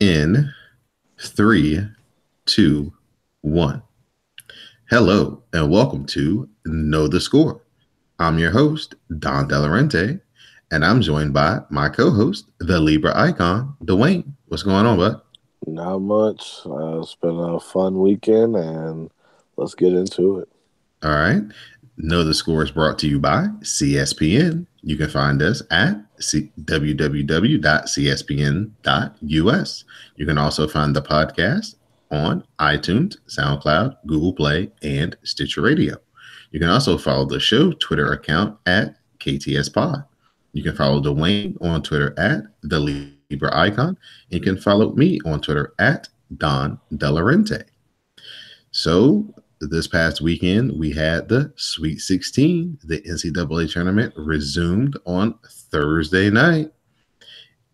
in 3, 2, 1. Hello and welcome to Know the Score. I'm your host, Don Delarente, and I'm joined by my co-host, the Libra icon, Dwayne. What's going on, bud? Not much. It's been a fun weekend, and let's get into it. All right. Know the Score is brought to you by CSPN. You can find us at www.cspn.us. You can also find the podcast on iTunes, SoundCloud, Google Play, and Stitcher Radio. You can also follow the show Twitter account at KTS Pod. You can follow Dwayne on Twitter at the Libra Icon. And you can follow me on Twitter at Don Delarente. So this past weekend, we had the Sweet 16. The NCAA tournament resumed on Thursday night.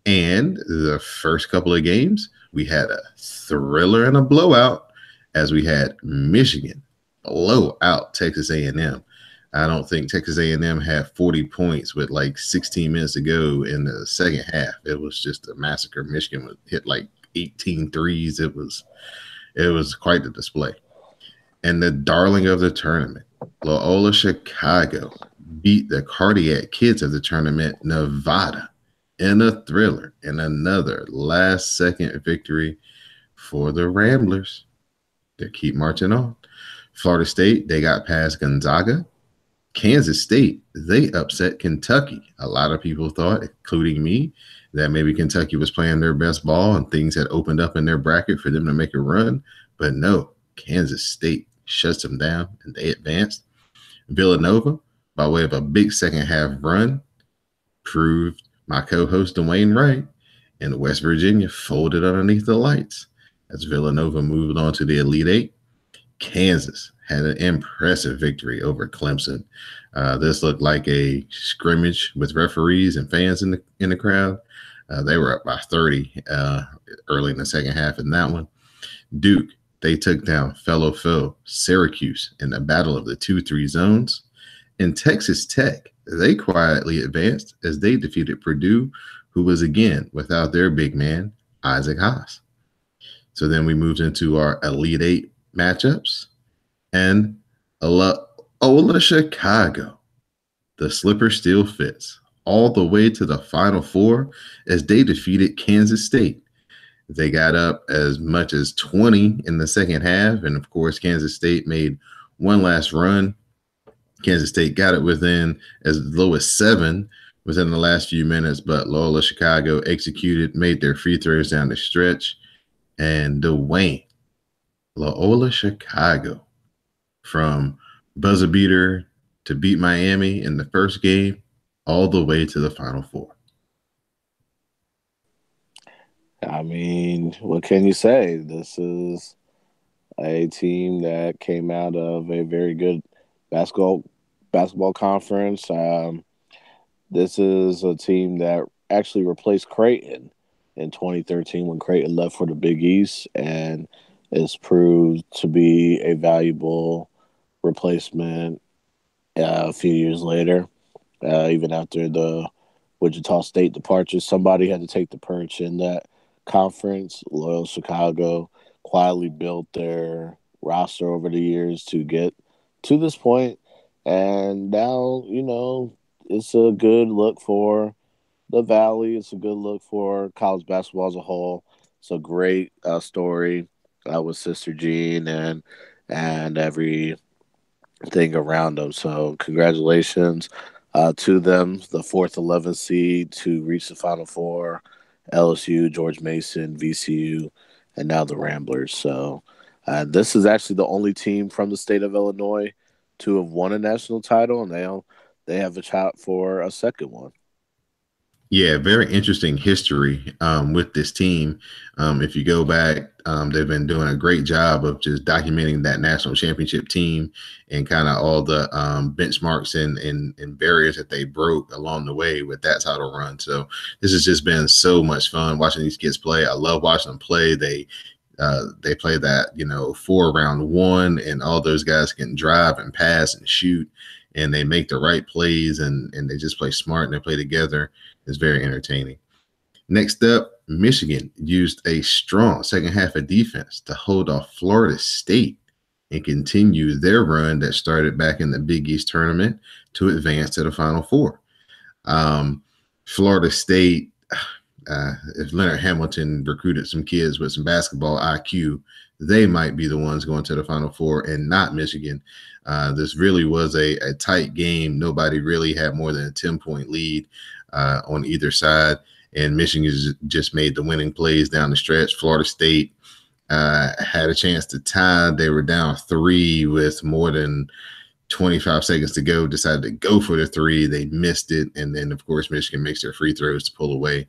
And the first couple of games, we had a thriller and a blowout as we had Michigan blow out Texas A&M. I don't think Texas A&M had 40 points with like 16 minutes to go in the second half. It was just a massacre. Michigan hit like 18 threes. It was quite the display. And the darling of the tournament, Loyola Chicago, beat the cardiac kids of the tournament, Nevada, in a thriller and another last-second victory for the Ramblers. They keep marching on. Florida State, they got past Gonzaga. Kansas State, they upset Kentucky. A lot of people thought, including me, that maybe Kentucky was playing their best ball and things had opened up in their bracket for them to make a run. But no, Kansas State shuts them down and they advanced. Villanova, by way of a big second half run, proved my co-host Dwayne right, and West Virginia folded underneath the lights as Villanova moved on to the Elite Eight. Kansas had an impressive victory over Clemson. This looked like a scrimmage with referees and fans in the crowd. They were up by 30 early in the second half in that one. Duke, they took down fellow foe Syracuse in the battle of the 2-3 zones. And Texas Tech, they quietly advanced as they defeated Purdue, who was again without their big man, Isaac Haas. So then we moved into our Elite Eight matchups. And Loyola Chicago, the slipper still fits all the way to the Final Four as they defeated Kansas State. They got up as much as 20 in the second half. And of course, Kansas State made one last run. Kansas State got it within as low as 7 within the last few minutes, but Loyola Chicago executed, made their free throws down the stretch. And Dwayne, Loyola Chicago, from buzzer beater to beat Miami in the first game all the way to the Final Four. I mean, what can you say? This is a team that came out of a very good basketball conference. This is a team that actually replaced Creighton in 2013 when Creighton left for the Big East, and is proved to be a valuable replacement a few years later. Even after the Wichita State departure, somebody had to take the perch in that conference. Loyola Chicago quietly built their roster over the years to get to this point, and now it's a good look for the Valley. It's a good look for college basketball as a whole. It's a great story with Sister Jean and everything around them. So congratulations to them, the 4th 11th seed to reach the Final Four. LSU, George Mason, VCU, and now the Ramblers. So this is actually the only team from the state of Illinois to have won a national title, and they have a shot for a second one. Yeah, very interesting history with this team. If you go back, they've been doing a great job of just documenting that national championship team and kind of all the benchmarks and barriers that they broke along the way with that title run. So this has just been so much fun watching these kids play. I love watching them play. They play that 4-round one, and all those guys can drive and pass and shoot, and they make the right plays, and they just play smart and they play together. It's very entertaining. Next up, Michigan used a strong second half of defense to hold off Florida State and continue their run that started back in the Big East tournament to advance to the Final Four. Florida State, if Leonard Hamilton recruited some kids with some basketball IQ, they might be the ones going to the Final Four and not Michigan. This really was a tight game. Nobody really had more than a 10-point lead on either side, and Michigan just made the winning plays down the stretch. Florida State had a chance to tie. They were down 3 with more than 25 seconds to go, decided to go for the 3. They missed it. And then, of course, Michigan makes their free throws to pull away.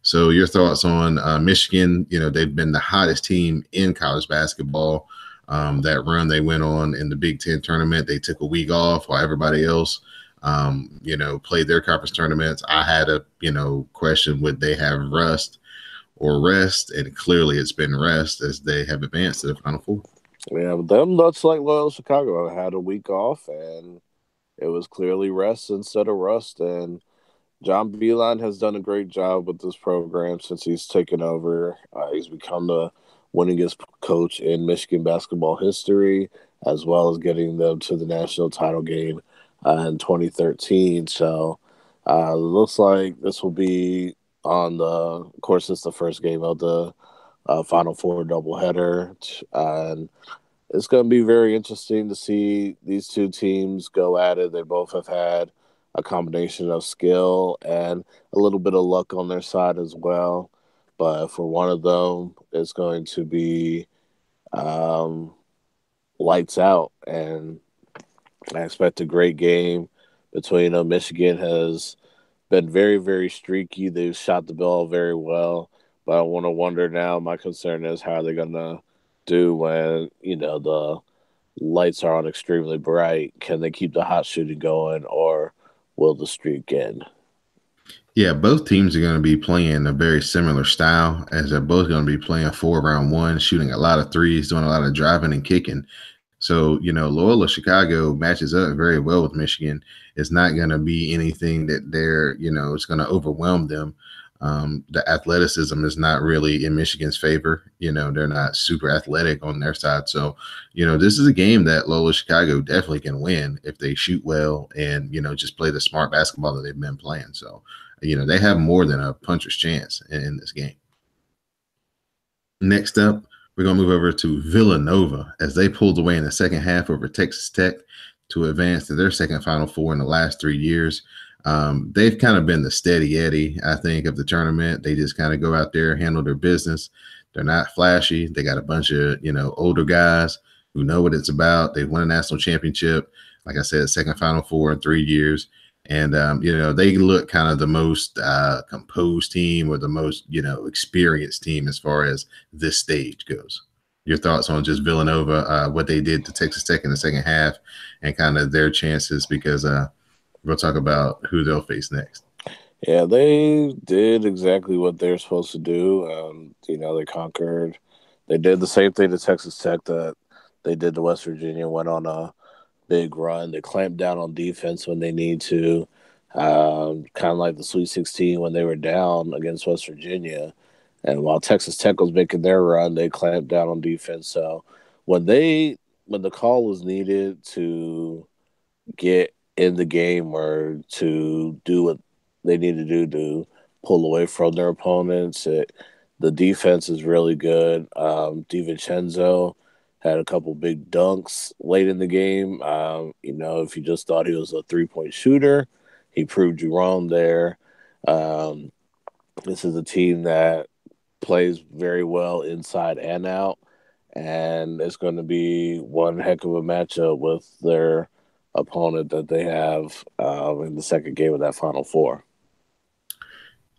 So your thoughts on Michigan? They've been the hottest team in college basketball. That run they went on in the Big Ten tournament, they took a week off while everybody else, played their conference tournaments. I had a, question, would they have rust or rest? And clearly it's been rest as they have advanced to the Final Four. Yeah, but them nuts like Loyola Chicago had a week off, and it was clearly rest instead of rust. And John Beilein has done a great job with this program since he's taken over. He's become the winningest coach in Michigan basketball history, as well as getting them to the national title game in 2013. So it looks like this will be of course, it's the first game of the Final Four doubleheader. And it's going to be very interesting to see these two teams go at it. They both have had a combination of skill and a little bit of luck on their side as well. But for one of them, it's going to be lights out. And I expect a great game between them. Michigan has been very, very streaky. They've shot the ball very well. But I want to wonder now, my concern is how they're going to do when, the lights are on extremely bright. Can they keep the hot shooting going, or will the streak end? Yeah, both teams are going to be playing a very similar style, as they're both going to be playing 4-round-1, shooting a lot of threes, doing a lot of driving and kicking. So, Loyola Chicago matches up very well with Michigan. It's not going to be anything that it's going to overwhelm them. The athleticism is not really in Michigan's favor. They're not super athletic on their side. So, this is a game that Loyola Chicago definitely can win if they shoot well and, just play the smart basketball that they've been playing. So, they have more than a puncher's chance in this game. Next up, we're going to move over to Villanova as they pulled away in the second half over Texas Tech to advance to their second Final Four in the last 3 years. They've kind of been the steady Eddie, I think, of the tournament. They just kind of go out there, handle their business. They're not flashy. They got a bunch of, older guys who know what it's about. They won a national championship. Like I said, second Final Four in 3 years. And, they look kind of the most composed team or the most, experienced team as far as this stage goes. Your thoughts on just Villanova, what they did to Texas Tech in the second half and kind of their chances, because we'll talk about who they'll face next. Yeah, they did exactly what they're supposed to do. They conquered. They did the same thing to Texas Tech that they did to West Virginia, went on a big run. They clamped down on defense when they need to, kind of like the Sweet 16 when they were down against West Virginia. And while Texas Tech was making their run, they clamped down on defense. So when the call was needed to get in the game or to do what they need to do to pull away from their opponents, the defense is really good. DiVincenzo had a couple big dunks late in the game. If you just thought he was a three-point shooter, he proved you wrong there. This is a team that plays very well inside and out, and it's going to be one heck of a matchup with their opponent that they have in the second game of that Final Four.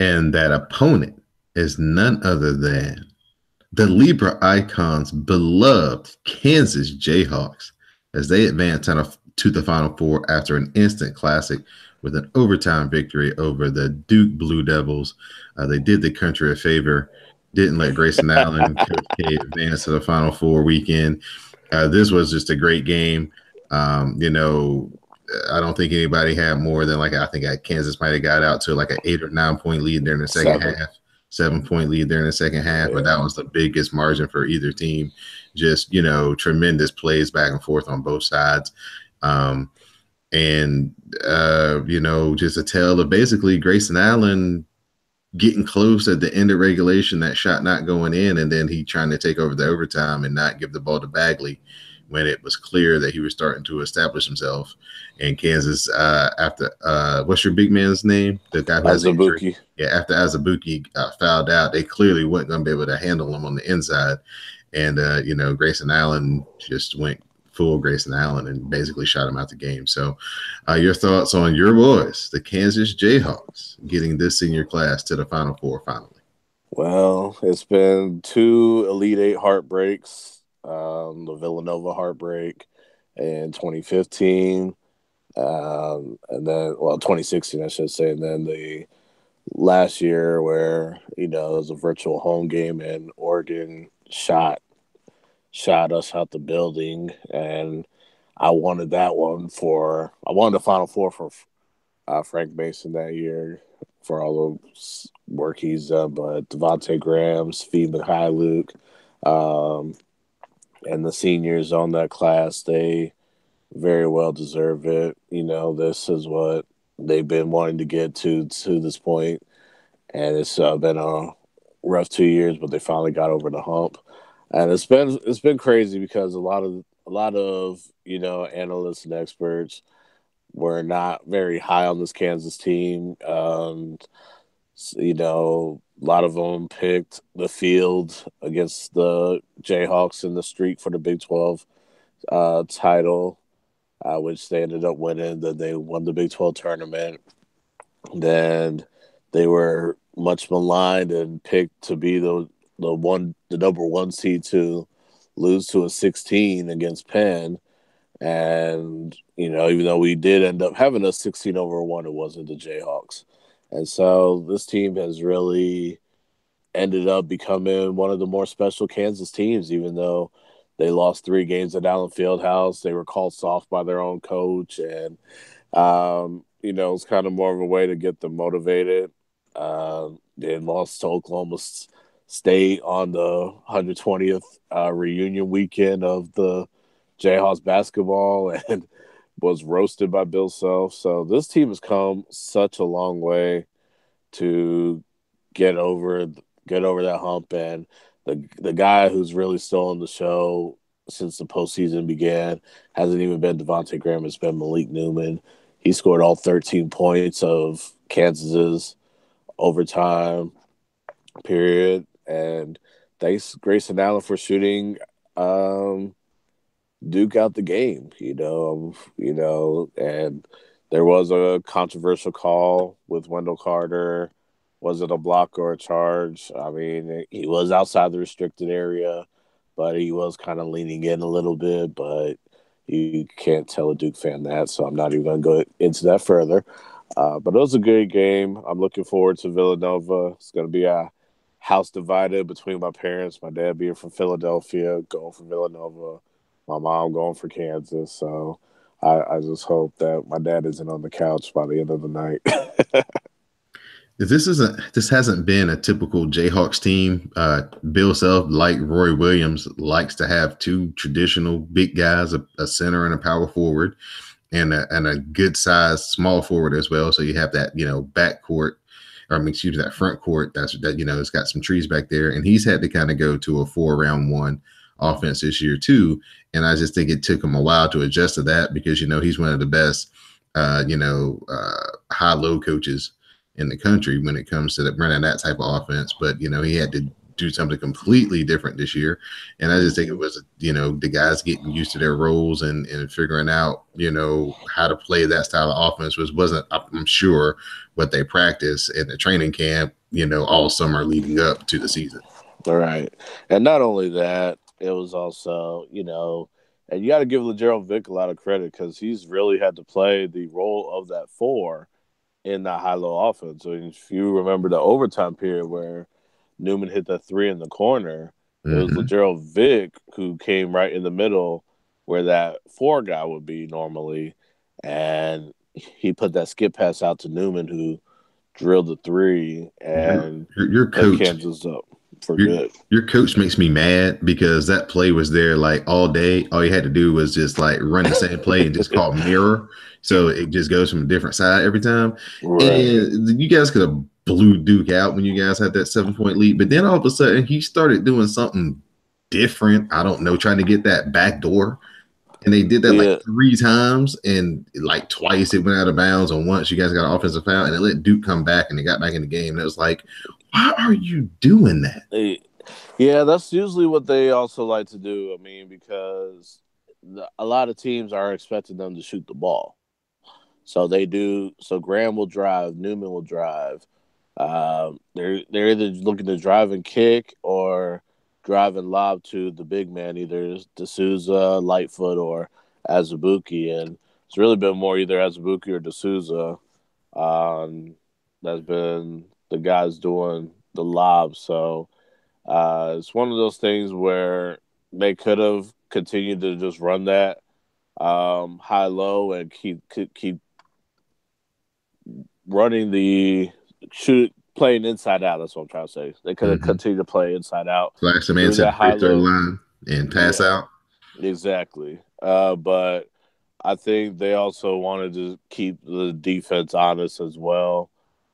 And that opponent is none other than the Libra Icons' beloved Kansas Jayhawks, as they advance to the Final Four after an instant classic with an overtime victory over the Duke Blue Devils. They did the country a favor, didn't let Grayson Allen Coach K advance to the Final Four weekend. This was just a great game. I don't think anybody had more than I think Kansas might have got out to like an 8 or 9 point lead during the second half. 7-point lead there in the second half, but that was the biggest margin for either team. Just, tremendous plays back and forth on both sides. And just a tale of basically Grayson Allen getting close at the end of regulation, that shot not going in, and then he trying to take over the overtime and not give the ball to Bagley when it was clear that he was starting to establish himself. And Kansas, after what's your big man's name? The guy who has the injury. Yeah, after Azubuike fouled out, they clearly weren't going to be able to handle him on the inside. And Grayson Allen just went full Grayson Allen and basically shot him out the game. So your thoughts on your boys, the Kansas Jayhawks, getting this senior class to the Final Four finally? Well, it's been 2 Elite Eight heartbreaks. The Villanova heartbreak in 2015, and then 2016, I should say, and then the last year where it was a virtual home game and Oregon shot us out the building, and I wanted that one I wanted the Final Four for Frank Mason that year for all the work he's done, but Devontae Graham, Svi Mikhailuk, and the seniors on that class, they very well deserve it. This is what they've been wanting to get to this point, and it's been a rough 2 years, but they finally got over the hump. And it's been crazy because a lot of analysts and experts were not very high on this Kansas team. A lot of them picked the field against the Jayhawks in the streak for the Big 12 title, which they ended up winning. Then they won the Big 12 tournament. Then they were much maligned and picked to be the number 1 seed to lose to a 16 against Penn. And, even though we did end up having a 16-1, it wasn't the Jayhawks. And so this team has really ended up becoming one of the more special Kansas teams, even though they lost 3 games at Allen Fieldhouse. They were called soft by their own coach. And, it's kind of more of a way to get them motivated. They lost to Oklahoma State on the 120th reunion weekend of the Jayhawks basketball and was roasted by Bill Self. So this team has come such a long way to get over that hump. And the guy who's really stolen the show since the postseason began hasn't even been Devontae Graham. It's been Malik Newman. He scored all 13 points of Kansas's overtime period. And thanks Grayson Allen for shooting Duke out the game, and there was a controversial call with Wendell Carter. Was it a block or a charge? I mean, he was outside the restricted area, but he was kind of leaning in a little bit, but you can't tell a Duke fan that, so I'm not even going to go into that further. But it was a good game. I'm looking forward to Villanova. It's going to be a house divided between my parents, my dad being from Philadelphia, going for Villanova, my mom going for Kansas. So I just hope that my dad isn't on the couch by the end of the night. This hasn't been a typical Jayhawks team. Bill Self, like Roy Williams, likes to have 2 traditional big guys, a center and a power forward, and a good sized small forward as well. So you have that, back court, that front court it's got some trees back there, and he's had to kind of go to a 4-round-1 offense this year too. And I just think it took him a while to adjust to that because he's one of the best high-low coaches in the country when it comes to running that type of offense. But he had to do something completely different this year, and I just think it was the guys getting used to their roles and figuring out how to play that style of offense wasn't, I'm sure, what they practiced in the training camp all summer leading up to the season. All right. And not only that, it was also and you got to give LaGerald Vick a lot of credit because he's really had to play the role of that 4 in that high-low offense. So if you remember the overtime period where Newman hit that 3 in the corner, it was LaGerald Vick who came right in the middle where that 4 guy would be normally, and he put that skip pass out to Newman, who drill the three Your and your put coach Kansas up for your good. your coach makes me mad because that play was there like all day. All you had to do was just like run the same play and just call mirror, so it just goes from a different side every time. Right. And you guys could have blew Duke out when you guys had that 7 point lead, but then all of a sudden he started doing something different. I don't know, trying to get that back door. And they did that like Yeah. 3 times, and like twice it went out of bounds, and once you guys got an offensive foul, and it let Duke come back, and they got back in the game. And it was like, why are you doing that? Yeah, that's usually what they also like to do. I mean, because a lot of teams are expecting them to shoot the ball. So they do. So Graham will drive, Newman will drive. They're either looking to drive and kick or drive and lob to the big man, either D'Souza, Lightfoot, or Azubuike. And it's really been more either Azubuike or D'Souza that's been the guys doing the lob. So it's one of those things where they could have continued to just run that high low and keep running the shoot playing inside out. That's what I'm trying to say. They could have Mm-hmm. continued to play inside out Flash the man through to the that free high throw low. line and pass Yeah, out. exactly. But I think they also wanted to keep the defense honest as well.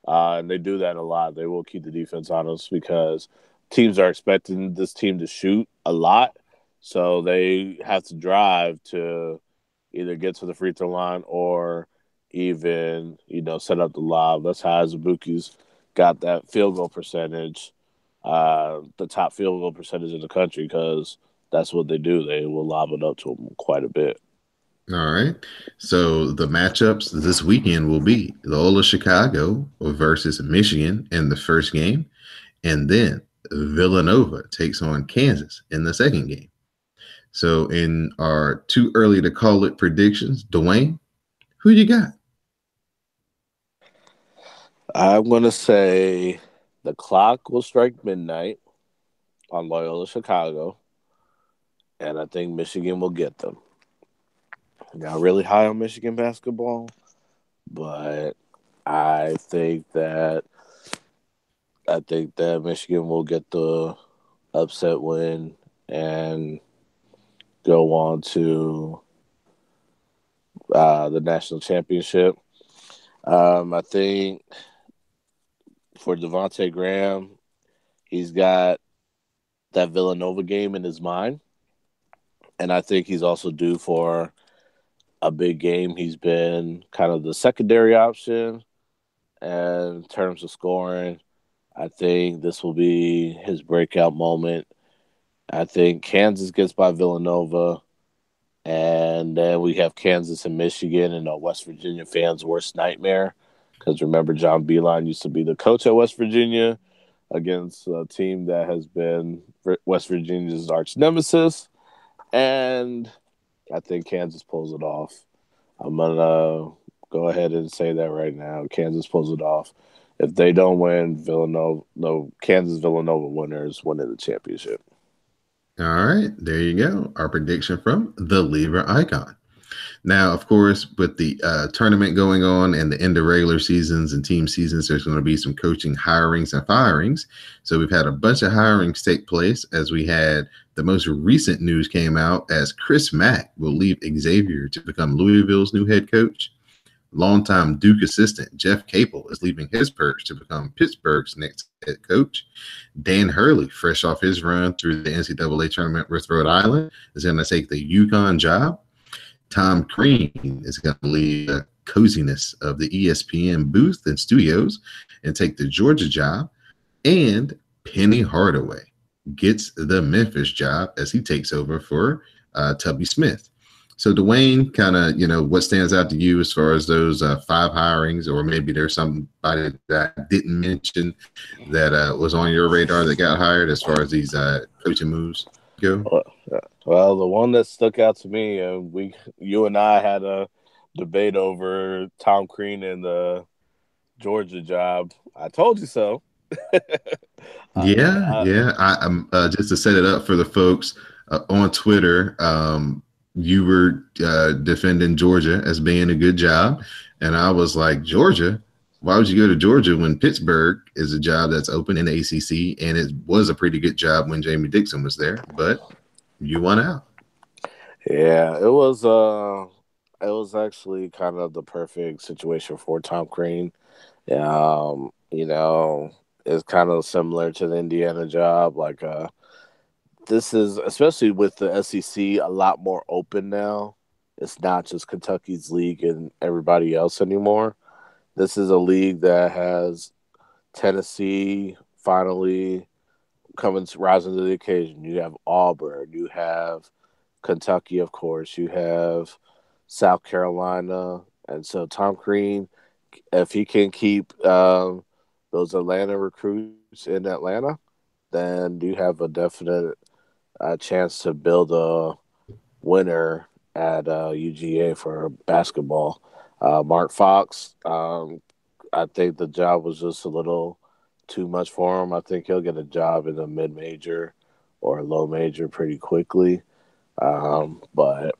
And they do that a lot. They will keep the defense honest because teams are expecting this team to shoot a lot. So they have to drive to either get to the free throw line or even, set up the lob. That's how Azubuike's got that field goal percentage, the top field goal percentage in the country, because that's what they do. They will lob it up to him quite a bit. All right. So the matchups this weekend will be Loyola Chicago versus Michigan in the first game, and then Villanova takes on Kansas in the second game. So in our too early to call it predictions, Dwayne, who you got? I'm going to say the clock will strike midnight on Loyola Chicago, and I think Michigan will get them. Not really high on Michigan basketball, but I think that Michigan will get the upset win and go on to the national championship. I think for Devontae Graham, he's got that Villanova game in his mind, and I think he's also due for a big game. He's been kind of the secondary option, and in terms of scoring, I think this will be his breakout moment. I think Kansas gets by Villanova, and then we have Kansas and Michigan and a West Virginia fans' worst nightmare. Because remember, John Beilein used to be the coach at West Virginia against a team that has been West Virginia's arch nemesis. And I think Kansas pulls it off. I'm going to go ahead and say that right now. Kansas pulls it off. If they don't win, Kansas Villanova winners winning the championship. All right, there you go. Our prediction from the Libra Icon. Now, of course, with the tournament going on and the end of regular seasons and team seasons, there's going to be some coaching hirings and firings. So we've had a bunch of hirings take place as we had the most recent news came out as Chris Mack will leave Xavier to become Louisville's new head coach. Longtime Duke assistant Jeff Capel is leaving his perch to become Pittsburgh's next head coach. Dan Hurley, fresh off his run through the NCAA tournament with Rhode Island, is going to take the UConn job. Tom Crean is going to leave the coziness of the ESPN booth and studios and take the Georgia job. And Penny Hardaway gets the Memphis job as he takes over for Tubby Smith. So Dwayne, kind of, what stands out to you as far as those 5 hirings, or maybe there's somebody that I didn't mention that was on your radar that got hired as far as these coaching moves go? Well, the one that stuck out to me, you and I had a debate over Tom Crean and the Georgia job. I told you so. Yeah. I'm just to set it up for the folks on Twitter. You were defending Georgia as being a good job, and I was like, Georgia, why would you go to Georgia when Pittsburgh is a job that's open in the ACC, and it was a pretty good job when Jamie Dixon was there, but you won out. Yeah, it was actually kind of the perfect situation for Tom Crean. You know, it's kind of similar to the Indiana job. Like, this is especially with the SEC a lot more open now. It's not just Kentucky's league and everybody else anymore. This is a league that has Tennessee finally coming rising to the occasion. You have Auburn, you have Kentucky, of course, you have South Carolina, and so Tom Crean, if he can keep those Atlanta recruits in Atlanta, then you have a definite chance to build a winner at UGA for basketball. Mark Fox, I think the job was just a little too much for him. I think he'll get a job in a mid major or a low major pretty quickly. But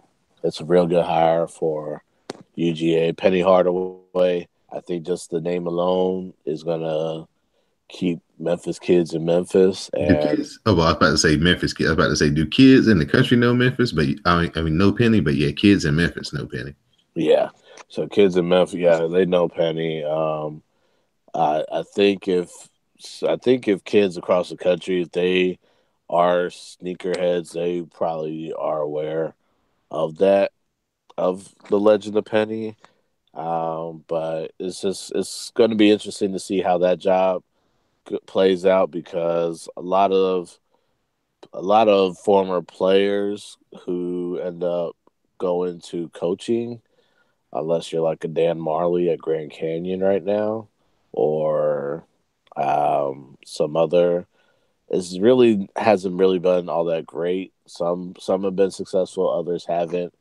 it's a real good hire for UGA. Penny Hardaway, I think just the name alone is going to keep Memphis kids in Memphis. Do And kids? Oh, well, I was about to say Memphis. I was about to say, do kids in the country know Memphis? But I mean, no Penny. But yeah, kids in Memphis know Penny. yeah, so kids in Memphis, yeah, they know Penny. I think if kids across the country, if they are sneakerheads, they probably are aware of that, of the Legend of Penny. But it's going to be interesting to see how that job plays out because a lot of former players who end up going to coaching, unless you're like a Dan Marley at Grand Canyon right now, or some other. It really hasn't really been all that great. Some have been successful, others haven't.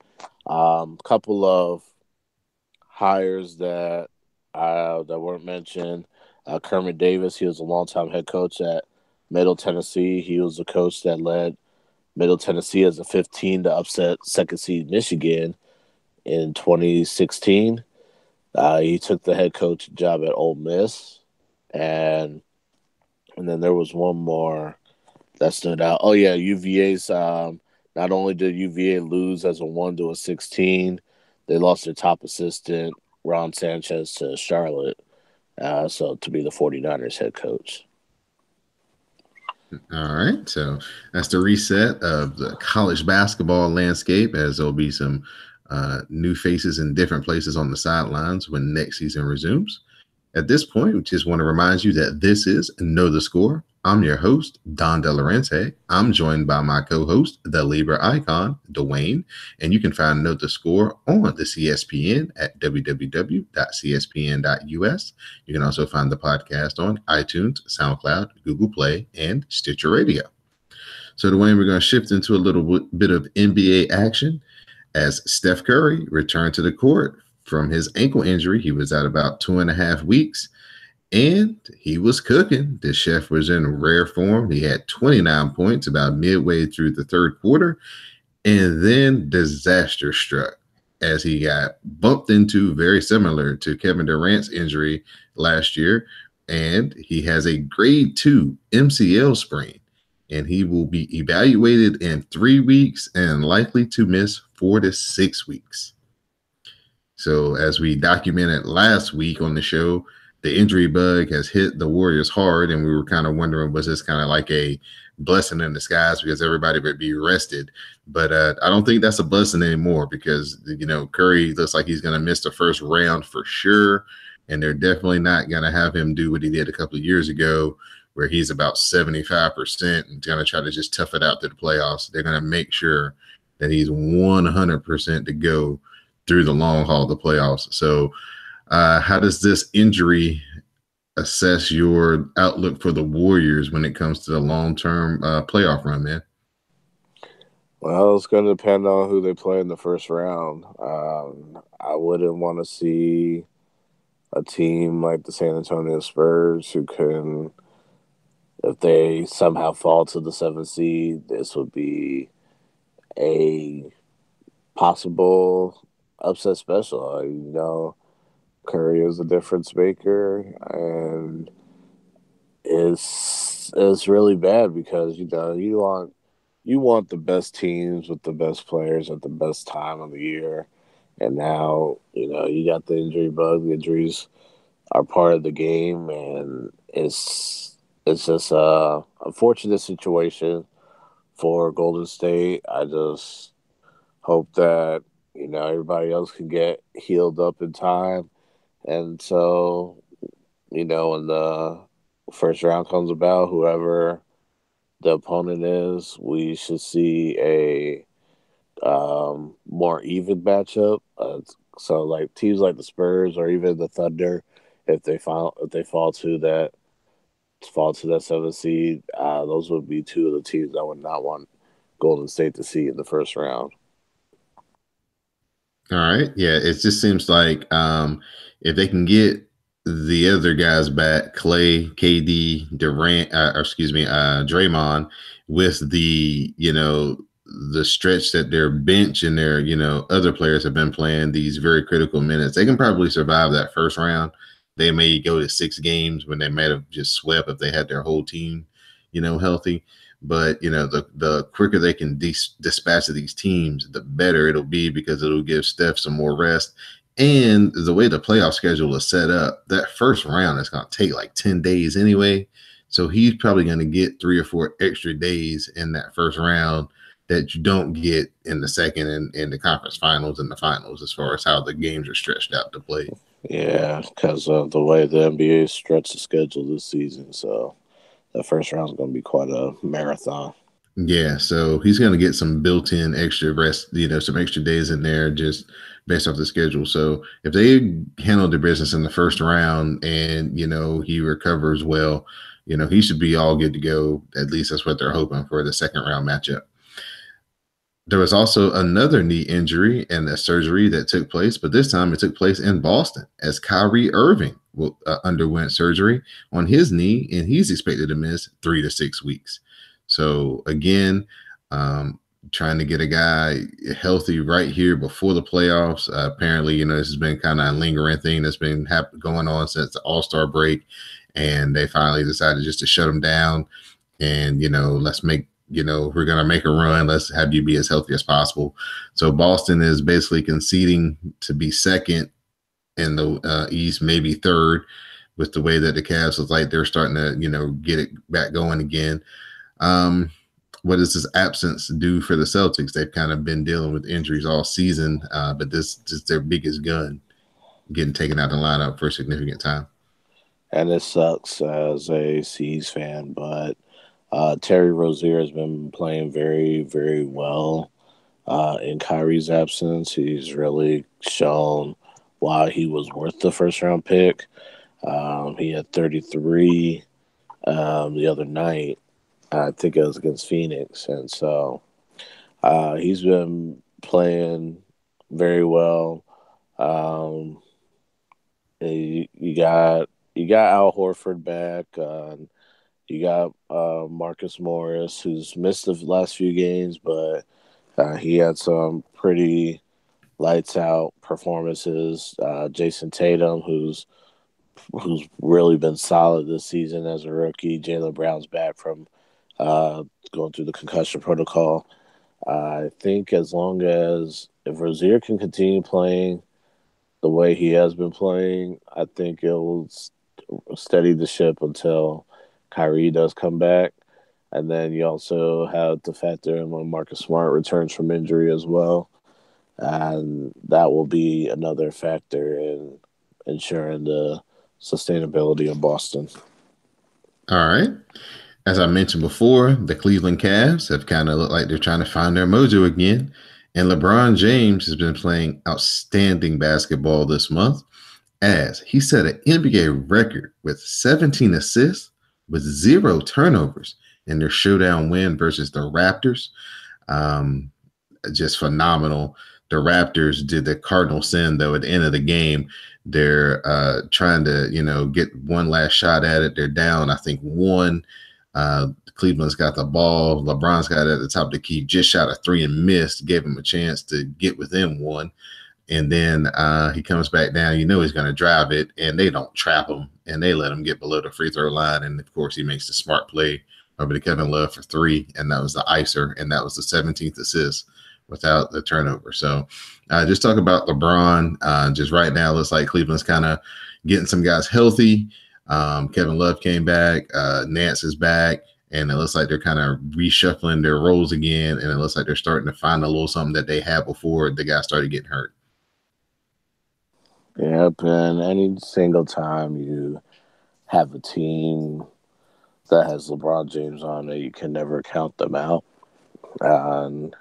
Couple of hires that weren't mentioned. Kermit Davis, he was a longtime head coach at Middle Tennessee. He was the coach that led Middle Tennessee as a 15 to upset second seed Michigan in 2016. He took the head coach job at Ole Miss, and then there was one more that stood out. Oh yeah, UVA's. Not only did UVA lose as a 1 to a 16, they lost their top assistant Ron Sanchez to Charlotte. So to be the 49ers head coach. All right, so that's the reset of the college basketball landscape, as there'll be some new faces in different places on the sidelines when next season resumes. At this point, we just want to remind you that this is Know the Score. I'm your host, Don DeLorente. I'm joined by my co-host, the Libra icon, Dwayne, and you can find Know the Score on the CSPN at www.cspn.us. You can also find the podcast on iTunes, SoundCloud, Google Play, and Stitcher Radio. So, Dwayne, we're going to shift into a little bit of NBA action as Steph Curry returned to the court from his ankle injury. He was out about 2.5 weeks, and he was cooking. The chef was in rare form. He had 29 points about midway through the third quarter, and then disaster struck as he got bumped into, very similar to Kevin Durant's injury last year, and he has a grade 2 MCL sprain, and he will be evaluated in 3 weeks and likely to miss 4 to 6 weeks. So, as we documented last week on the show, the injury bug has hit the Warriors hard, and we were kind of wondering, was this kind of like a blessing in disguise because everybody would be rested? But I don't think that's a blessing anymore because, Curry looks like he's going to miss the first round for sure, and they're definitely not going to have him do what he did a couple of years ago where he's about 75% and going to try to just tough it out to the playoffs. They're going to make sure that he's 100% to go through the long haul of the playoffs. So how does this injury assess your outlook for the Warriors when it comes to the long-term playoff run, man? Well, it's going to depend on who they play in the first round. I wouldn't want to see a team like the San Antonio Spurs who can, if they somehow fall to the 7th seed, this would be a possible upset special. Curry is a difference maker, and it's really bad because you want the best teams with the best players at the best time of the year, and now you got the injury bug. The injuries are part of the game, and it's just a unfortunate situation for Golden State. I just hope that everybody else can get healed up in time, and so when the first round comes about, whoever the opponent is, we should see a more even matchup. So like teams like the Spurs or even the Thunder, if they fall to that seventh seed, those would be two of the teams I would not want Golden State to see in the first round. All right. Yeah, it just seems like if they can get the other guys back, Clay, KD, Durant, or excuse me, Draymond, with the stretch that their bench and their other players have been playing these very critical minutes, they can probably survive that first round. They may go to 6 games when they might have just swept if they had their whole team, healthy. But the quicker they can dispatch of these teams, the better it'll be because it'll give Steph some more rest. And the way the playoff schedule is set up, that first round is going to take like 10 days anyway. So he's probably going to get 3 or 4 extra days in that first round that you don't get in the second and in the conference finals and the finals, as far as how the games are stretched out to play. Yeah, because of the way the NBA stretched the schedule this season. So the first round is going to be quite a marathon. Yeah, so he's going to get some built-in extra rest, some extra days in there just based off the schedule. So if they handle the business in the first round and he recovers well, he should be all good to go. At least that's what they're hoping for the second round matchup. There was also another knee injury and a surgery that took place, but this time it took place in Boston as Kyrie Irving underwent surgery on his knee, and he's expected to miss 3 to 6 weeks. So again, trying to get a guy healthy right here before the playoffs. Apparently, this has been kind of a lingering thing that's been going on since the All-Star break, and they finally decided just to shut him down. And let's make we're going to make a run. Let's have you be as healthy as possible. So Boston is basically conceding to be second in the East, maybe third, with the way that the Cavs look like they're starting to, get it back going again. What does this absence do for the Celtics? They've kind of been dealing with injuries all season, but this is their biggest gun, getting taken out of the lineup for a significant time. And it sucks as a C's fan, but Terry Rozier has been playing very, very well in Kyrie's absence. He's really shown why he was worth the first round pick. He had 33 the other night. I think it was against Phoenix. And so he's been playing very well. You got Al Horford back. You got Marcus Morris, who's missed the last few games, but he had some pretty lights out performances. Jason Tatum, who's really been solid this season as a rookie. Jaylen Brown's back from going through the concussion protocol. I think as long as if Rozier can continue playing the way he has been playing, I think it will steady the ship until Kyrie does come back. And then you also have to factor in when Marcus Smart returns from injury as well. And that will be another factor in ensuring the sustainability of Boston. All right. As I mentioned before, the Cleveland Cavs have kind of looked like they're trying to find their mojo again. And LeBron James has been playing outstanding basketball this month as he set an NBA record with 17 assists with 0 turnovers in their showdown win versus the Raptors. Just phenomenal. The Raptors did the cardinal sin, though, at the end of the game. They're trying to, get one last shot at it. They're down, I think, 1. Cleveland's got the ball. LeBron's got it at the top of the key, just shot a 3 and missed, gave him a chance to get within 1. And then he comes back down. You know he's going to drive it, and they don't trap him, and they let him get below the free throw line. And of course, he makes the smart play over to Kevin Love for 3, and that was the icer, and that was the 17th assist without the turnover. So just talk about LeBron. Just right now, looks like Cleveland's kind of getting some guys healthy. Kevin Love came back. Nance is back. And it looks like they're kind of reshuffling their roles again. And it looks like they're starting to find a little something that they had before the guy started getting hurt. Yep, and any single time you have a team that has LeBron James on it, you can never count them out. And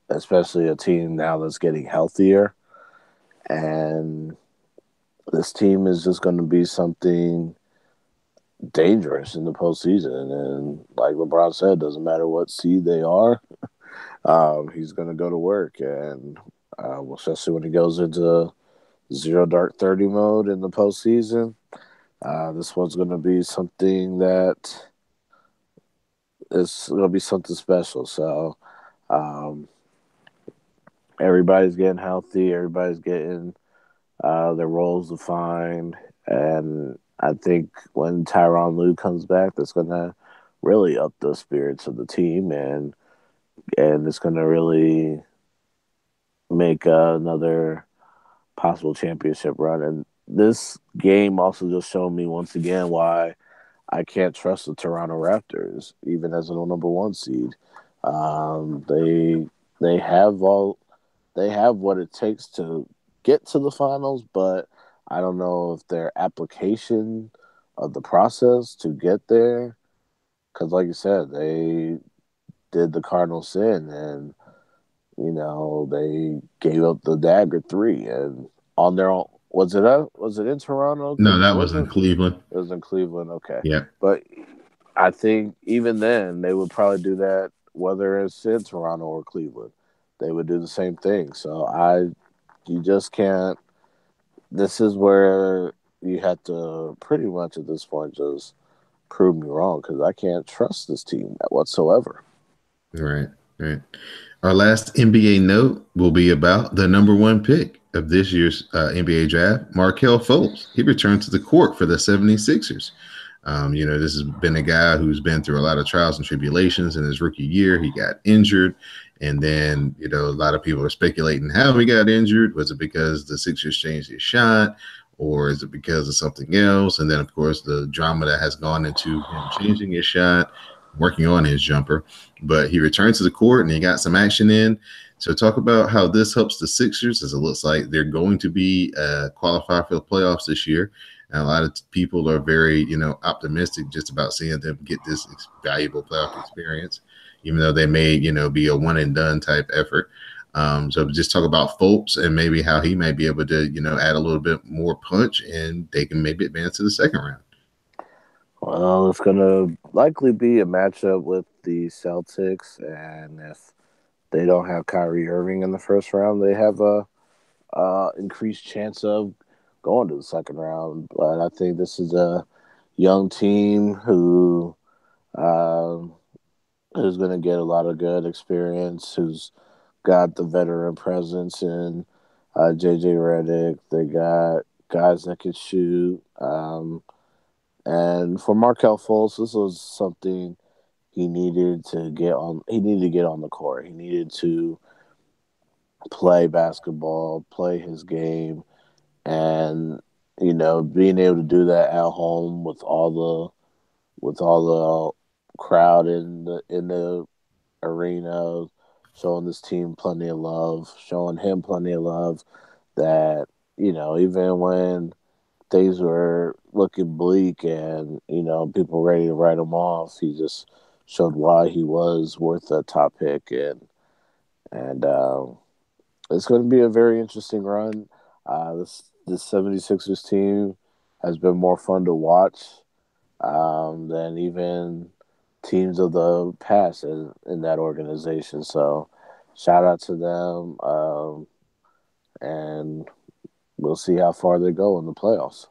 especially a team now that's getting healthier. And this team is just going to be something dangerous in the postseason. And like LeBron said, doesn't matter what seed they are, he's going to go to work. And especially when he goes into zero dark 30 mode in the postseason, this one's going to be something that is going to be something special. So everybody's getting healthy. Everybody's getting their roles defined. And I think when Tyronn Lue comes back, that's going to really up the spirits of the team, and it's going to really make another possible championship run. And this game also just showed me once again why I can't trust the Toronto Raptors, even as a number one seed. They have what it takes to get to the finals, but I don't know if their application of the process to get there, because like you said, they did the cardinal sin, and they gave up the dagger 3, and on their own. Was it in Toronto? No, Because that was in wasn't Cleveland. it was in Cleveland? Okay, Yeah. but I think even then they would probably do that whether it's in Toronto or Cleveland. They would do the same thing. So you just can't. This is where you have to pretty much at this point just prove me wrong, because I can't trust this team whatsoever. Right. Right. Our last NBA note will be about the number one pick of this year's NBA draft, Markelle Fultz. He returned to the court for the 76ers. This has been a guy who's been through a lot of trials and tribulations in his rookie year. He got injured. And then, a lot of people are speculating how he got injured. Was it because the Sixers changed his shot, or is it because of something else? And then, of course, the drama that has gone into him changing his shot, working on his jumper. But he returned to the court and he got some action in. So talk about how this helps the Sixers, as it looks like they're going to be qualified for the playoffs this year. And a lot of people are very, optimistic just about seeing them get this valuable playoff experience, even though they may, be a one and done type effort. So just talk about Fultz and maybe how he may be able to, add a little bit more punch, and they can maybe advance to the second round. Well, it's going to likely be a matchup with the Celtics, and if they don't have Kyrie Irving in the first round, they have a increased chance of going to the second round. But I think this is a young team who's going to get a lot of good experience, who's got the veteran presence in JJ Redick. They got guys that can shoot. And for Markelle Fultz, this was something he needed to get on. He needed to get on the court. He needed to play basketball, play his game, and being able to do that at home with all the crowd in the arena, showing this team plenty of love, showing him plenty of love. That even when things were looking bleak and people ready to write him off, he just showed why he was worth a top pick, and it's going to be a very interesting run. This 76ers team has been more fun to watch than even teams of the past in that organization. So shout out to them, and we'll see how far they go in the playoffs.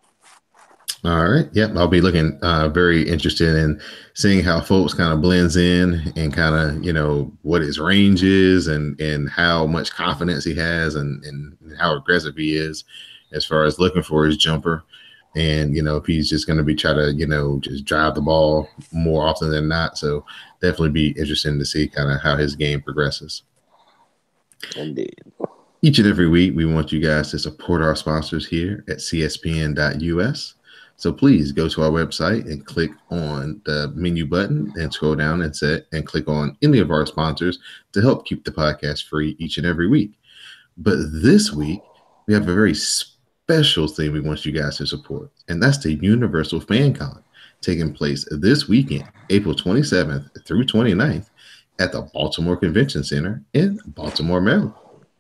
All right. Yep. I'll be looking very interested in seeing how folks kind of blends in and kind of, what his range is and how much confidence he has and how aggressive he is as far as looking for his jumper. And, if he's just going to be try to, just drive the ball more often than not. So definitely be interesting to see kind of how his game progresses. Indeed. Each and every week, we want you guys to support our sponsors here at CSPN.us. So please go to our website and click on the menu button and scroll down and click on any of our sponsors to help keep the podcast free each and every week. But this week, we have a very special thing we want you guys to support, and that's the Universal Fan Con taking place this weekend, April 27th through 29th at the Baltimore Convention Center in Baltimore, Maryland.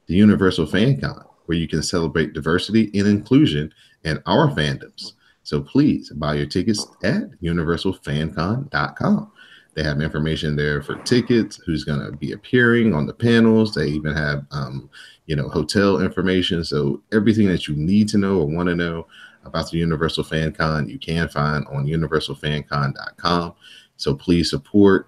The Universal Fan Con, where you can celebrate diversity and inclusion in our fandoms. So please buy your tickets at universalfancon.com. They have information there for tickets, who's going to be appearing on the panels. They even have, hotel information. So everything that you need to know or want to know about the Universal Fan Con, you can find on universalfancon.com. So please support.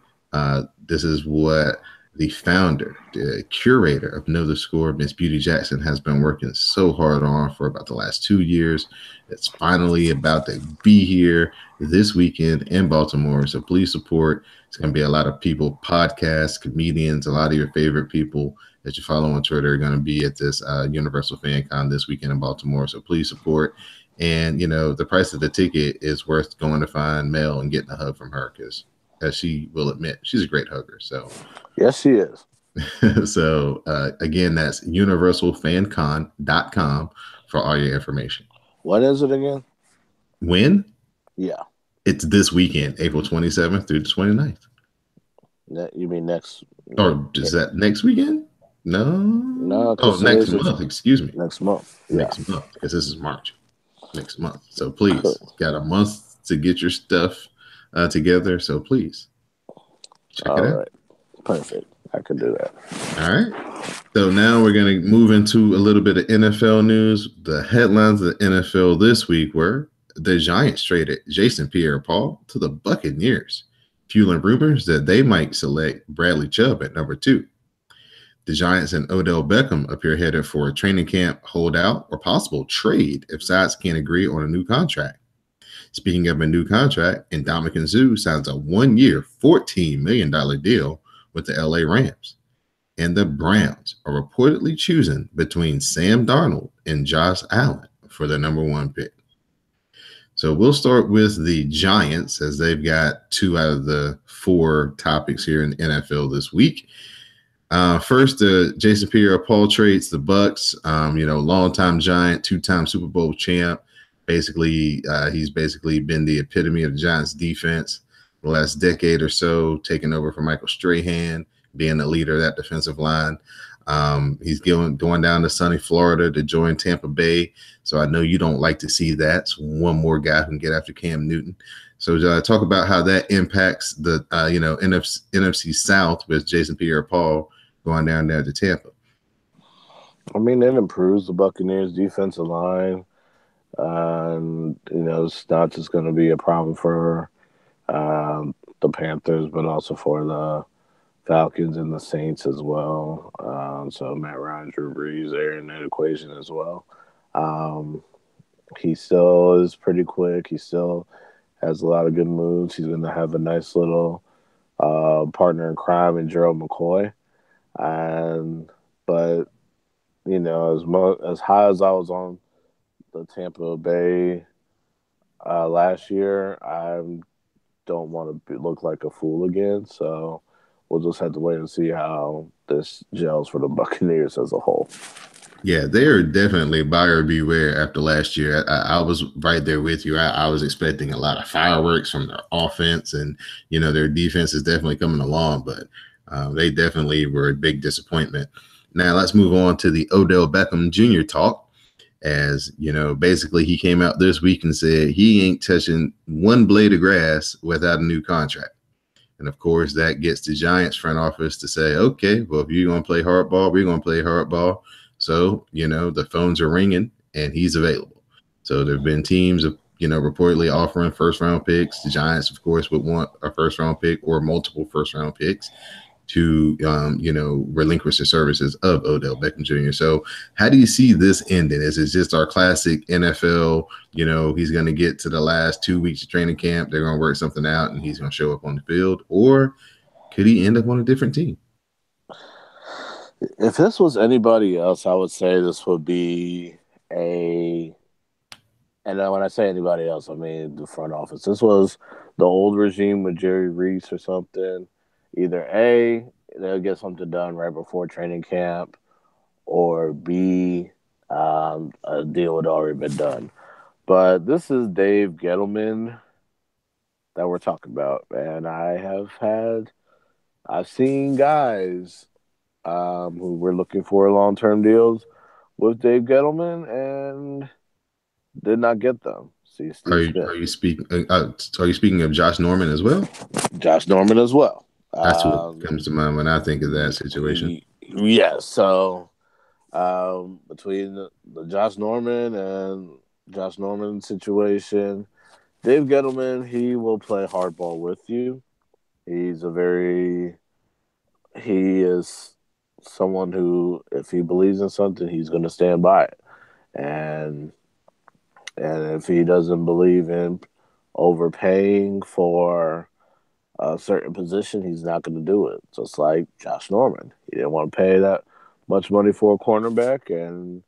This is what the founder, the curator of Know the Score, Miss Beauty Jackson, has been working so hard on for about the last 2 years. It's finally about to be here this weekend in Baltimore. So please support. It's going to be a lot of people, podcasts, comedians, a lot of your favorite people that you follow on Twitter are going to be at this Universal Fan Con this weekend in Baltimore. So please support. And, the price of the ticket is worth going to find Mel and getting a hug from her because, as she will admit, she's a great hugger. So, yes, she is. So, again, that's universalfancon.com for all your information. What is it again? When? Yeah. It's this weekend, April 27th through the 29th. You mean next? Or is that next weekend? No. Oh, next month. Excuse me. Next month. Next month, because this is March. Next month. So please, got a month to get your stuff together. So please check it out. All right. Perfect. I can do that. All right. So now we're going to move into a little bit of NFL news. The headlines of the NFL this week were the Giants traded Jason Pierre-Paul to the Buccaneers, fueling rumors that they might select Bradley Chubb at number 2. The Giants and Odell Beckham appear headed for a training camp holdout or possible trade if sides can't agree on a new contract. Speaking of a new contract, Ndamukong Suh signs a 1-year, $14 million deal with the LA Rams. And the Browns are reportedly choosing between Sam Darnold and Josh Allen for the number 1 pick. So we'll start with the Giants, as they've got 2 out of the 4 topics here in the NFL this week. First, Jason Pierre-Paul trades the Bucks. Longtime Giant, 2-time Super Bowl champ. Basically, he's been the epitome of the Giants' defense the last decade or so, taking over from Michael Strahan, being the leader of that defensive line. He's going down to sunny Florida to join Tampa Bay. So I know you don't like to see that. So one more guy who can get after Cam Newton. So talk about how that impacts the NFC South with Jason Pierre-Paul going down there to Tampa. I mean, it improves the Buccaneers' defensive line. It's not just going to be a problem for the Panthers, but also for the Falcons and the Saints as well. So Matt Ryan, Drew Brees are in that equation as well. He still is pretty quick. He still has a lot of good moves. He's going to have a nice little partner in crime in Gerald McCoy. But as high as I was on the Tampa Bay last year, I don't want to look like a fool again. So we'll just have to wait and see how this gels for the Buccaneers as a whole. Yeah, they are definitely buyer beware after last year. I was right there with you. I was expecting a lot of fireworks from their offense, and their defense is definitely coming along, but they definitely were a big disappointment. Now let's move on to the Odell Beckham Jr. talk. As basically he came out this week and said he ain't touching one blade of grass without a new contract. And of course, that gets the Giants front office to say, okay, well, if you're going to play hardball, we're going to play hardball. So, the phones are ringing and he's available. So there have been teams reportedly offering first round picks. The Giants, of course, would want a first round pick or multiple first round picks to relinquish the services of Odell Beckham Jr. So how do you see this ending? Is it just our classic NFL, he's going to get to the last 2 weeks of training camp, they're going to work something out, and he's going to show up on the field? Or could he end up on a different team? If this was anybody else, I would say this would be and when I say anybody else, I mean the front office. This was the old regime with Jerry Reese or something. Either A, they'll get something done right before training camp, or B, a deal had already been done. But this is Dave Gettleman that we're talking about, and I've seen guys who were looking for long-term deals with Dave Gettleman and did not get them. See Steve Smith. Are you speaking of Josh Norman as well? Josh Norman as well. That's what comes to mind when I think of that situation. Yeah. So between the Josh Norman situation, Dave Gettleman, he will play hardball with you. He is someone who, if he believes in something, he's going to stand by it. And if he doesn't believe in overpaying for a certain position, he's not going to do it. Just like Josh Norman, he didn't want to pay that much money for a cornerback, and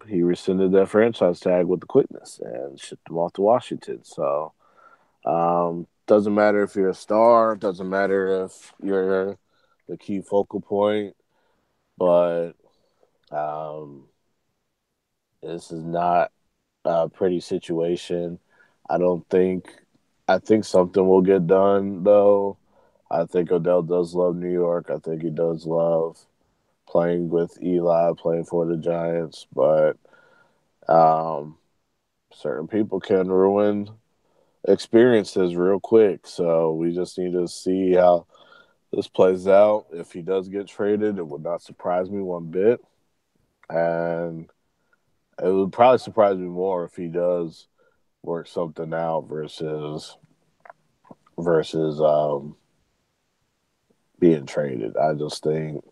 he rescinded that franchise tag with the quickness and shipped him off to Washington. So doesn't matter if you're a star, doesn't matter if you're the key focal point, but this is not a pretty situation. I think something will get done, though. I think Odell does love New York. I think he does love playing with Eli, playing for the Giants. But certain people can ruin experiences real quick. So we just need to see how this plays out. If he does get traded, it would not surprise me one bit. And it would probably surprise me more if he does work something out versus being traded. I just think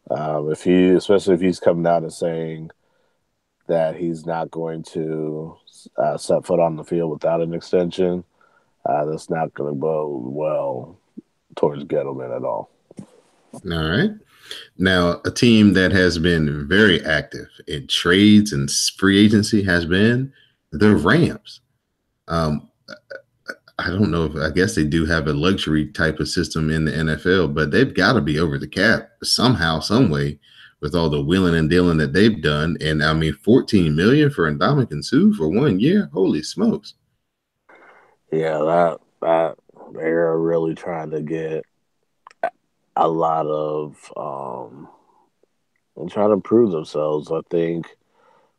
especially if he's coming out and saying that he's not going to set foot on the field without an extension, that's not going to bode well towards Gettleman at all. All right. Now, a team that has been very active in trades and free agency has been the Rams. I don't know I guess they do have a luxury type of system in the NFL, but they've got to be over the cap somehow, some way, with all the wheeling and dealing that they've done. And I mean, $14 million for Ndamukong Suh for 1 year. Holy smokes. Yeah, that they're really trying to get a lot of and trying to prove themselves. I think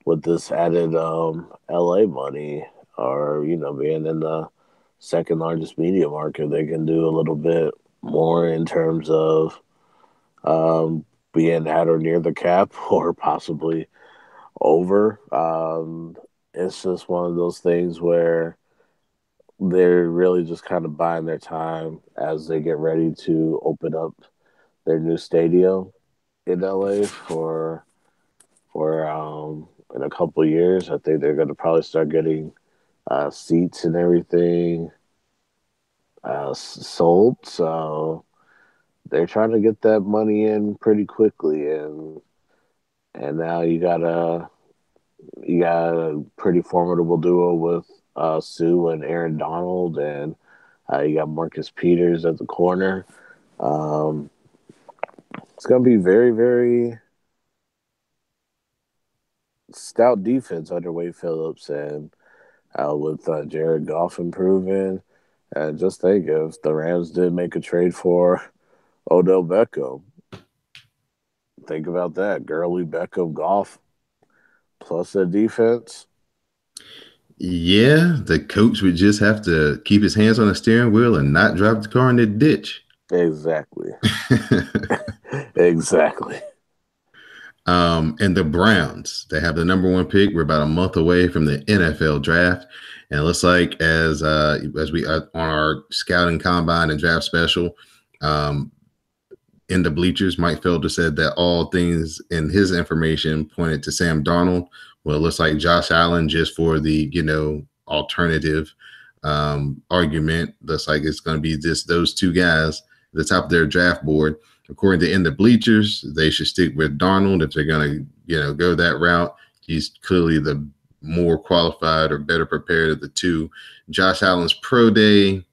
with this added LA money, or being in the second largest media market, they can do a little bit more in terms of being at or near the cap, or possibly over. It's just one of those things where they're really just kind of buying their time as they get ready to open up their new stadium in LA for in a couple of years. I think they're going to probably start getting seats and everything sold. So they're trying to get that money in pretty quickly, and now you got a pretty formidable duo with Suh and Aaron Donald, and you got Marcus Peters at the corner. It's going to be very, very stout defense under Wade Phillips, and with Jared Goff improving. And just think, if the Rams did make a trade for Odell Beckham, think about that. Gurley, Beckham, Goff, plus the defense. Yeah, the coach would just have to keep his hands on the steering wheel and not drive the car in the ditch. Exactly. Exactly. And the Browns, they have the number one pick. We're about a month away from the NFL draft. And it looks like as we on our scouting combine and draft special, um, in the bleachers, Mike Felder said that all things in his information pointed to Sam Darnold. Well, it looks like Josh Allen, just for the alternative argument, looks like it's going to be just those two guys at the top of their draft board. According to In the Bleachers, they should stick with Darnold if they're going to go that route. He's clearly the more qualified or better prepared of the two. Josh Allen's pro day,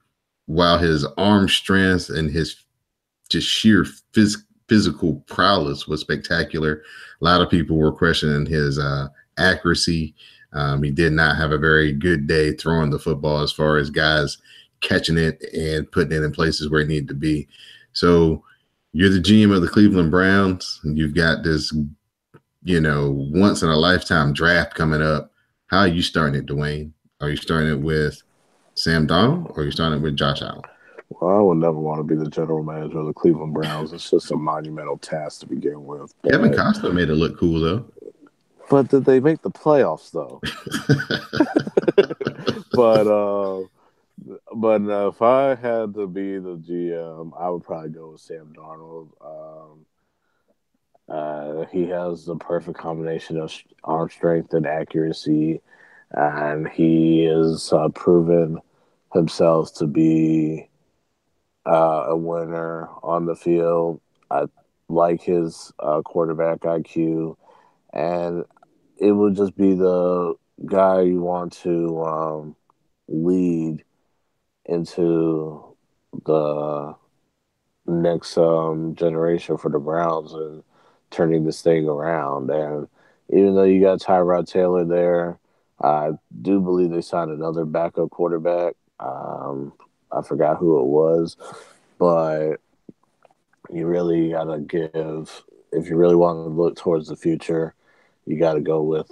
while his arm strength and his just sheer physical prowess was spectacular, a lot of people were questioning his accuracy. He did not have a very good day throwing the football as far as guys catching it and putting it in places where it needed to be. So you're the GM of the Cleveland Browns. You've got this, once in a lifetime draft coming up. How are you starting it, Dwayne? Are you starting it with Sam Darnold or are you starting it with Josh Allen? Well, I would never want to be the general manager of the Cleveland Browns. It's just a monumental task to begin with. Kevin Costner made it look cool, though. But did they make the playoffs, though? But if I had to be the GM, I would probably go with Sam Darnold. He has the perfect combination of arm strength and accuracy, and he has proven himself to be a winner on the field. I like his quarterback IQ, and it would just be the guy you want to lead into the next generation for the Browns and turning this thing around. And even though you got Tyrod Taylor there, I do believe they signed another backup quarterback. I forgot who it was, but you really got to give, if you really want to look towards the future, you got to go with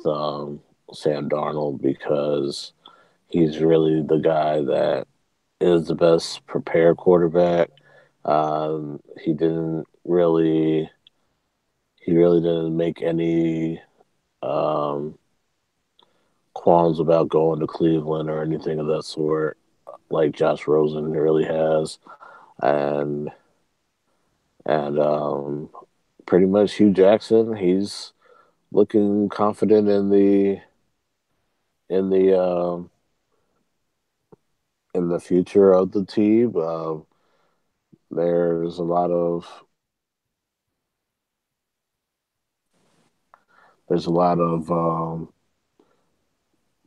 Sam Darnold because he's really the guy that is the best prepared quarterback. He really didn't make any qualms about going to Cleveland or anything of that sort, like Josh Rosen really has, and pretty much Hugh Jackson. He's looking confident in the future of the team. There's a lot of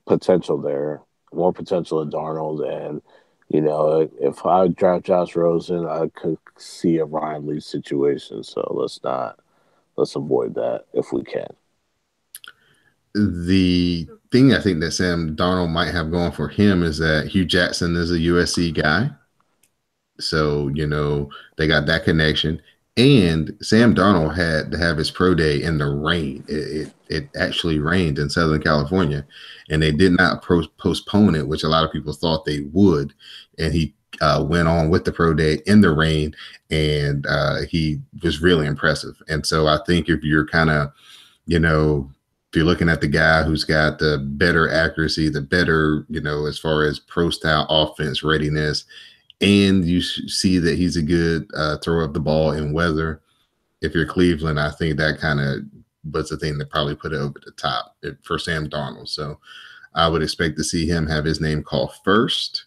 potential there, more potential in Darnold. And, if I draft Josh Rosen, I could see a Ryan Leaf situation. So let's avoid that if we can. The thing I think that Sam Darnold might have going for him is that Hugh Jackson is a USC guy. So, they got that connection. And Sam Darnold had to have his pro day in the rain. It actually rained in Southern California, and they did not postpone it, which a lot of people thought they would. And he went on with the pro day in the rain, and he was really impressive. And so I think if you're kind of, if you're looking at the guy who's got the better accuracy, the better, as far as pro style offense readiness, and you see that he's a good thrower of the ball in weather. If you're Cleveland, I think that kind of was the thing that probably put it over the top for Sam Darnold. So I would expect to see him have his name called first.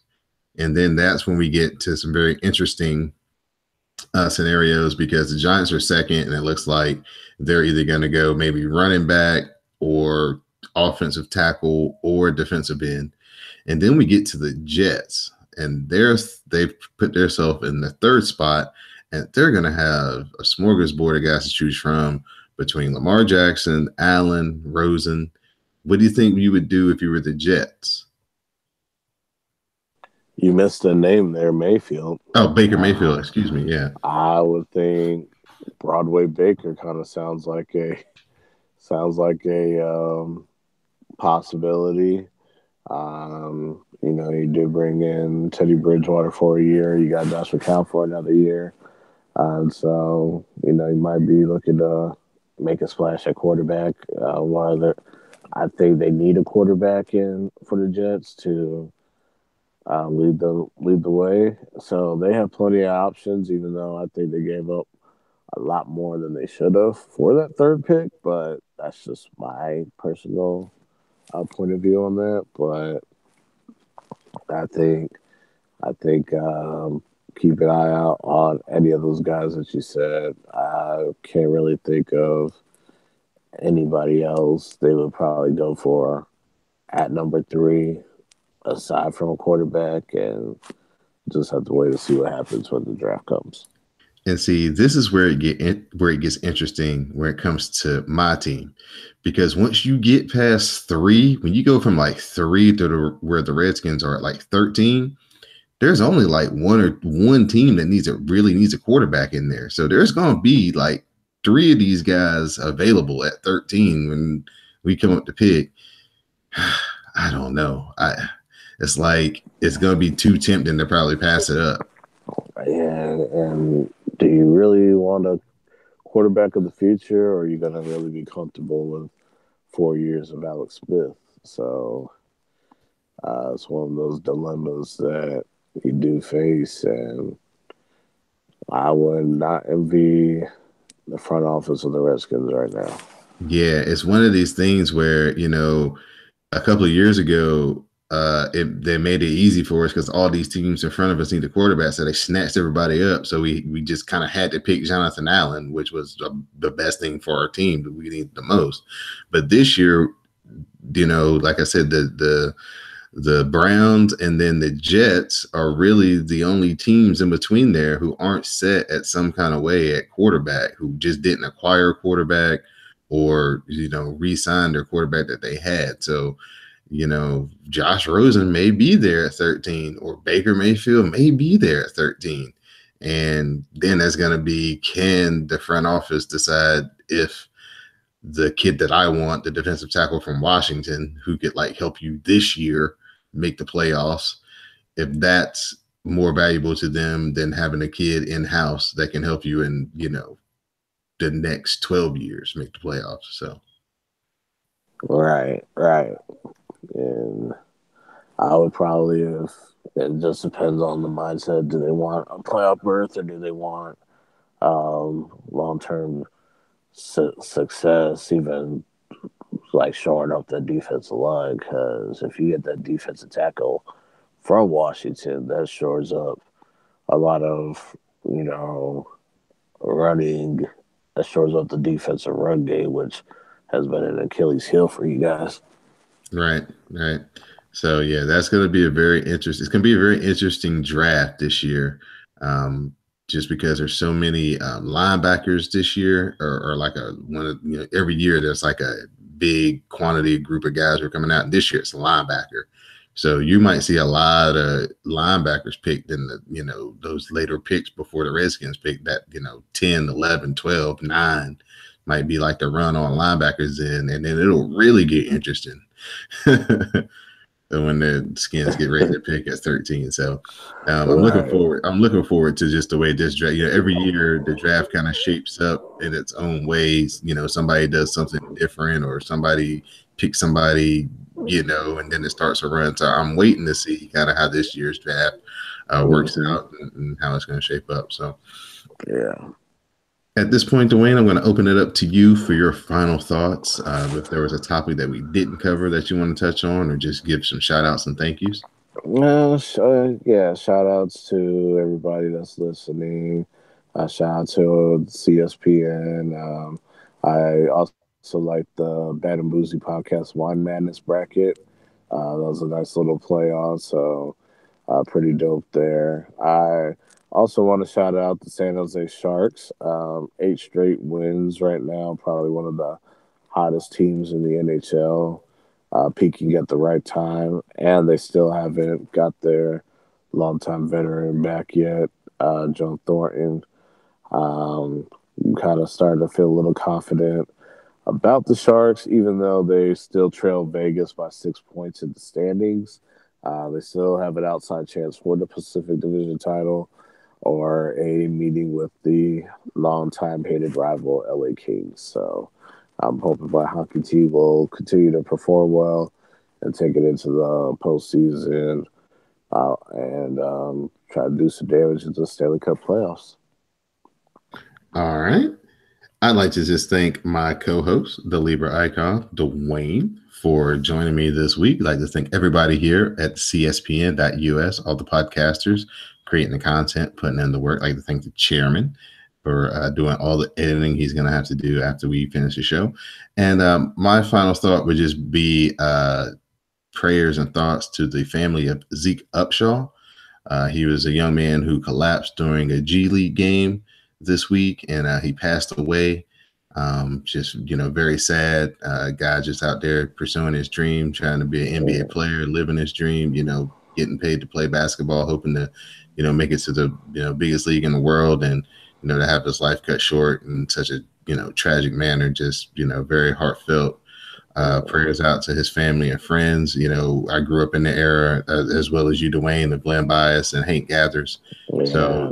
And then that's when we get to some very interesting scenarios because the Giants are second, and it looks like they're either going to go maybe running back or offensive tackle or defensive end. And then we get to the Jets. And they've put themselves in the third spot, and they're going to have a smorgasbord of guys to choose from between Lamar Jackson, Allen, Rosen. What do you think you would do if you were the Jets? You missed a name there, Mayfield. Oh, Baker Mayfield. Excuse me. Yeah. I would think Broadway Baker kind of sounds like a possibility. You do bring in Teddy Bridgewater for a year. You got Josh McCown for another year. And so, you might be looking to make a splash at quarterback. I think they need a quarterback in for the Jets to lead the way. So they have plenty of options, even though I think they gave up a lot more than they should have for that third pick. But that's just my personal point of view on that. But I think I think keep an eye out on any of those guys that you said. I can't really think of anybody else they would probably go for at number three, aside from a quarterback, and just have to wait to see what happens when the draft comes. And see, this is where where it gets interesting when it comes to my team, because once you get past three, when you go from like three to where the Redskins are at like 13, there's only like one team that really needs a quarterback in there. So there's going to be like three of these guys available at 13 when we come up to pick. I don't know. It's like it's going to be too tempting to probably pass it up. And do you really want a quarterback of the future, or are you going to really be comfortable with 4 years of Alex Smith? So it's one of those dilemmas that you do face, and I would not envy the front office of the Redskins right now. Yeah, it's one of these things where, a couple of years ago, they made it easy for us because all these teams in front of us need a quarterback, so they snatched everybody up. So we just kind of had to pick Jonathan Allen, which was the best thing for our team that we needed the most. But this year, like I said, the Browns and then the Jets are really the only teams in between there who aren't set at some kind of way at quarterback, who just didn't acquire a quarterback or, re-sign their quarterback that they had. So, Josh Rosen may be there at 13 or Baker Mayfield may be there at 13. And then that's going to be, can the front office decide if the kid that I want, the defensive tackle from Washington, who could like help you this year make the playoffs, if that's more valuable to them than having a kid in house that can help you in, the next 12 years make the playoffs. So, right. And I would probably, if it just depends on the mindset. Do they want a playoff berth, or do they want long term success, even like shoring up the defensive line? Because if you get that defensive tackle from Washington, that shores up a lot of, you know, running, that shores up the defensive run game, which has been an Achilles heel for you guys. right. So yeah, that's going to be it's going to be a very interesting draft this year. Just because there's so many linebackers this year, or like every year there's like a big quantity group of guys who are coming out. And this year it's a linebacker. So you might see a lot of linebackers picked in those later picks before the Redskins picked that, 10, 11, 12, 9 might be like the run on linebackers in, and then it'll really get interesting. When the Skins get ready to pick at 13. So I'm looking forward. I'm looking forward to just the way this draft. Every year the draft kind of shapes up in its own ways. Somebody does something different, or somebody picks somebody. And then it starts to run. So I'm waiting to see kind of how this year's draft works out and how it's going to shape up. So yeah. At this point, Dwayne, I'm going to open it up to you for your final thoughts. If there was a topic that we didn't cover that you want to touch on, or just give some shout outs and thank yous. Yeah, shout outs to everybody that's listening. Shout out to CSPN. I also like the Bad and Boozy podcast Wine Madness bracket. That was a nice little play on, so pretty dope there. I also want to shout out the San Jose Sharks. 8 straight wins right now, probably one of the hottest teams in the NHL. Peaking at the right time, and they still haven't got their longtime veteran back yet, John Thornton. Kind of starting to feel a little confident about the Sharks, even though they still trail Vegas by 6 points in the standings. They still have an outside chance for the Pacific Division title. or a meeting with the longtime hated rival LA Kings. So I'm hoping my hockey team will continue to perform well and take it into the postseason and try to do some damage in the Stanley Cup playoffs. All right. I'd like to just thank my co-host, the Libra icon, Dwayne, for joining me this week. I'd like to thank everybody here at CSPN.us, all the podcasters creating the content, putting in the work. I'd like to thank the chairman for doing all the editing he's going to have to do after we finish the show. And my final thought would just be prayers and thoughts to the family of Zeke Upshaw. He was a young man who collapsed during a G League game this week, and he passed away. Just, very sad. Guy just out there pursuing his dream, trying to be an NBA player, living his dream, getting paid to play basketball, hoping to, make it to the, biggest league in the world, and, to have his life cut short in such a, tragic manner, just, very heartfelt. Prayers out to his family and friends. I grew up in the era, as well as you, Dwayne, of Glenn Bias and Hank Gathers. Yeah, so,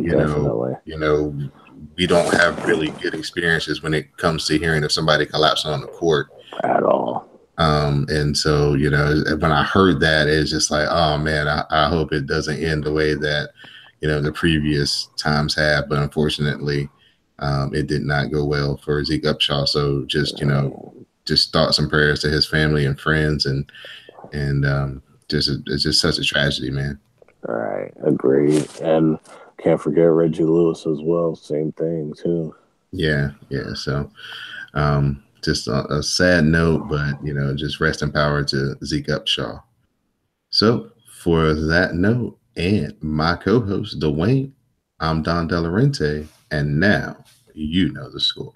we don't have really good experiences when it comes to hearing of somebody collapsing on the court at all. And so, when I heard that, it's just like, oh man, I hope it doesn't end the way that, the previous times have. But unfortunately, it did not go well for Zeke Upshaw. So just, just thoughts and prayers to his family and friends, and it's just such a tragedy, man. All right, agreed. And can't forget Reggie Lewis as well. Same thing too. Yeah. So, just a sad note, but just rest in power to Zeke Upshaw. So, for that note, and my co-host Dwayne, I'm Don Delarente, and now you know the score.